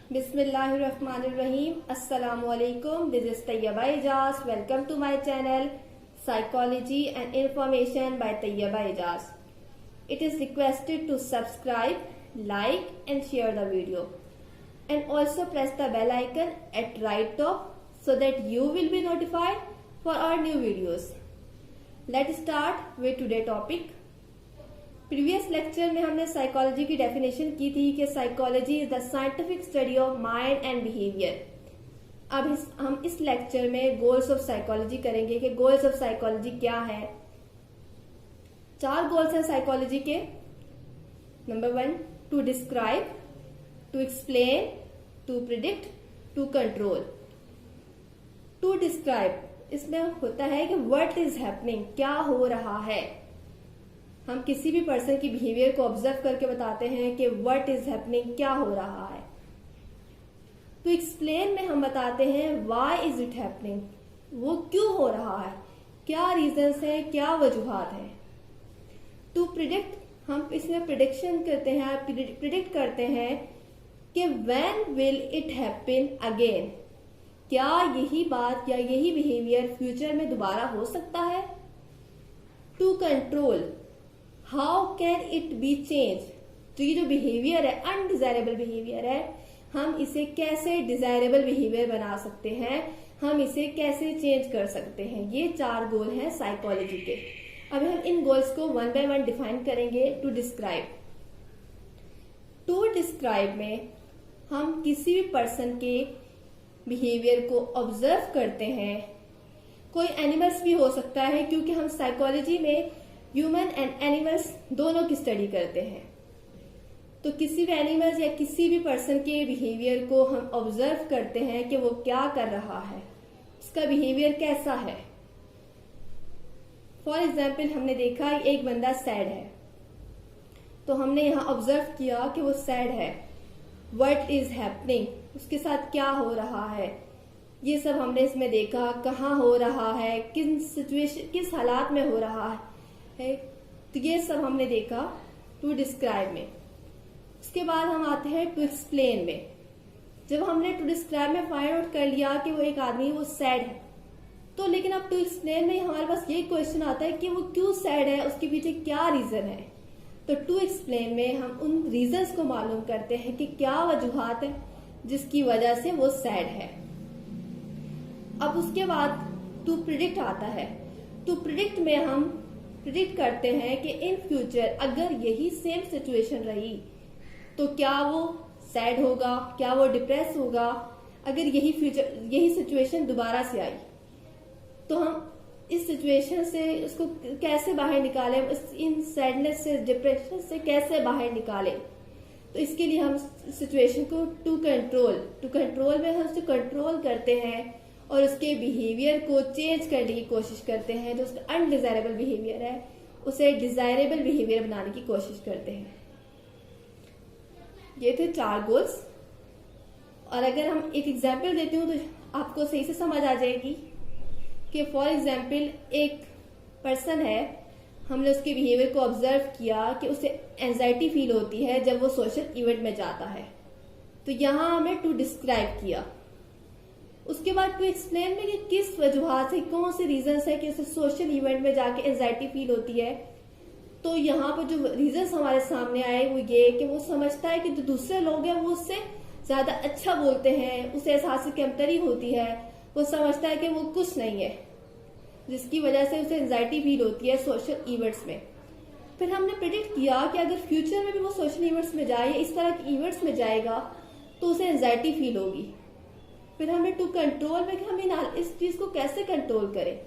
Bismillahirrahmanirrahim. Assalamualaikum. This is Tayyaba Ijaz. Welcome to my channel Psychology and Information by Tayyaba Ijaz. It is requested to subscribe, like and share the video. And also press the bell icon at right top so that you will be notified for our new videos. Let's start with today's topic. Previous lecture में हमने psychology की definition की थी कि psychology is the scientific study of mind and behaviour. अब हम इस lecture में गोल्स ऑफ साइकोलॉजी करेंगे कि गोल्स ऑफ साइकोलॉजी क्या है। 4 गोल्स हैं साइकोलॉजी के। Number 1, to describe, to explain, to predict, to control. To describe, इसमें होता है कि व्हाट इज हैपनिंग, क्या हो रहा है। हम किसी भी पर्सन की बिहेवियर को ऑब्जर्व करके बताते हैं कि व्हाट इज हैपनिंग, क्या हो रहा है। तो एक्सप्लेन में हम बताते हैं व्हाई इज इट हैपनिंग, वो क्यों हो रहा है, क्या रीजंस है, क्या वजूहात है। टू प्रिडिक्ट, हम इसमें प्रिडिक्शन करते हैं, प्रिडिक्ट करते हैं कि when will it happen again, क्या यही बात या यही बिहेवियर फ्यूचर में दोबारा हो सकता है। To control, how can it be change, तो ये जो बिहेवियर है, अनडिजायरेबल बिहेवियर है, हम इसे कैसे डिजायरेबल बिहेवियर बना सकते हैं, हम इसे कैसे चेंज कर सकते हैं। ये 4 गोल हैं साइकोलॉजी के। अब हम इन गोल्स को 1 बाय 1 डिफाइन करेंगे। टू डिस्क्राइब, टू डिस्क्राइब में हम किसी भी पर्सन के बिहेवियर को ऑब्जर्व करते हैं। कोई एनिमल्स भी हो सकता है, क्योंकि हम साइकोलॉजी में ह्यूमन एंड एनिमल्स दोनों की स्टडी करते हैं। तो किसी भी एनिमल्स या किसी भी पर्सन के बिहेवियर को हम ऑब्जर्व करते हैं कि वो क्या कर रहा है, उसका बिहेवियर कैसा है। फॉर एग्जाम्पल, हमने देखा एक बंदा सैड है, तो हमने यहाँ ऑब्जर्व किया कि वो सैड है। व्हाट इज हैपनिंग, उसके साथ क्या हो रहा है, ये सब हमने इसमें देखा। कहाँ हो रहा है, किस सिचुएशन, किस हालात में हो रहा है, तो ये सब हमने देखा टू डिस्क्राइब में। उसके बाद हम आते हैं टू एक्सप्लेन में। जब हमने टू डिस्क्राइब में फाइंड आउट कर लिया कि वो एक आदमी वो सैड है, तो लेकिन अब टू एक्सप्लेन में हमारे पास ये क्वेश्चन आता है कि वो क्यों सैड है, उसके पीछे क्या रीजन है। तो टू एक्सप्लेन में हम उन रीजंस को मालूम करते हैं कि क्या वजूहात है जिसकी वजह से वो सैड है। अब उसके बाद टू प्रिडिक्ट आता है। टू प्रिडिक्ट में हम प्रिडिक्ट करते हैं कि इन फ्यूचर अगर यही सेम सिचुएशन रही तो क्या वो सैड होगा, क्या वो डिप्रेस होगा। अगर यही सिचुएशन दोबारा से आई तो हम इस सिचुएशन से उसको कैसे बाहर निकालें, इन सैडनेस से, डिप्रेशन से कैसे बाहर निकालें। तो इसके लिए हम सिचुएशन को टू कंट्रोल में हम उसे कंट्रोल करते हैं और उसके बिहेवियर को चेंज करने की कोशिश करते हैं। जो उसका अनडिजायरेबल बिहेवियर है उसे डिजायरेबल बिहेवियर बनाने की कोशिश करते हैं। ये थे 4 गोल्स। और अगर हम एक एग्जाम्पल देती हूँ तो आपको सही से समझ आ जाएगी कि फॉर एग्जाम्पल एक पर्सन है, हमने उसके बिहेवियर को ऑब्जर्व किया कि उसे एंजाइटी फील होती है जब वो सोशल इवेंट में जाता है। तो यहाँ हमने टू डिस्क्राइब किया। उसके बाद टू एक्सप्लेन में कि किस वजूहात से, कौन से रीजंस है कि उसे सोशल इवेंट में जाके एंजाइटी फील होती है। तो यहाँ पर जो रीजंस हमारे सामने आए वो ये कि वो समझता है कि जो दूसरे लोग हैं वो उससे ज्यादा अच्छा बोलते हैं, उसे एहसास की कमतरी होती है, वो समझता है कि वो कुछ नहीं है, जिसकी वजह से उसे एंजाइटी फील होती है सोशल इवेंट्स में। फिर हमने प्रेडिक्ट किया कि अगर फ्यूचर में भी वो सोशल इवेंट्स में जाए, इस तरह के इवेंट्स में जाएगा तो उसे एंजाइटी फील होगी। फिर हमने टू कंट्रोल में कि हम इस चीज को कैसे कंट्रोल करें,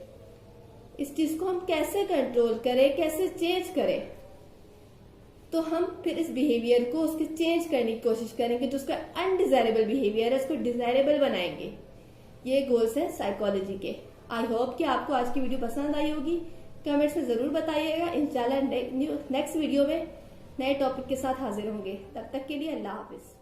इस चीज को हम कैसे कंट्रोल करें, कैसे चेंज करें। तो हम फिर इस बिहेवियर को उसके चेंज करने की कोशिश करेंगे, जो उसका अनडिजायरेबल बिहेवियर है उसको डिजायरेबल बनाएंगे। ये गोल्स हैं साइकोलॉजी के। आई होप कि आपको आज की वीडियो पसंद आई होगी। कमेंट्स में जरूर बताइएगा। इंशाल्लाह नेक्स्ट वीडियो में नए टॉपिक के साथ हाजिर होंगे। तब तक के लिए अल्लाह हाफिज।